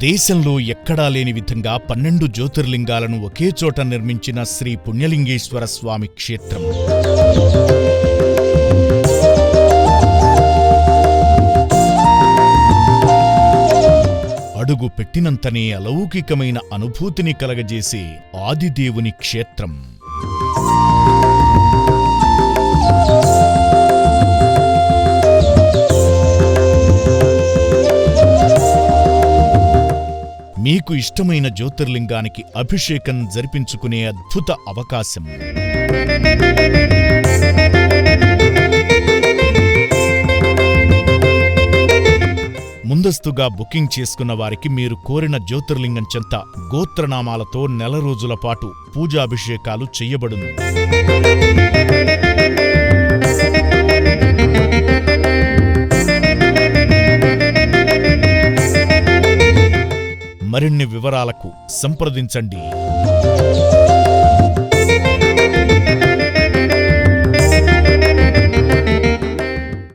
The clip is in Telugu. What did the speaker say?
దేశంలో ఎక్కడా లేని విధంగా 12 జ్యోతిర్లింగాలను ఒకే చోట నిర్మించిన శ్రీ పుణ్యలింగేశ్వర స్వామి క్షేత్రం. అడుగు పెట్టినంతనే అలౌకికమైన అనుభూతిని కలగజేసే ఆదిదేవుని క్షేత్రం. మీకు ఇష్టమైన జ్యోతిర్లింగానికి అభిషేకం జరిపించుకునే అద్భుత అవకాశం. ముందస్తుగా బుకింగ్ చేసుకున్న వారికి మీరు కోరిన జ్యోతిర్లింగం చెంత గోత్రనామాలతో నెల రోజుల పాటు పూజాభిషేకాలు చెయ్యబడును. మరిన్ని వివరాలకు సంప్రదించండి.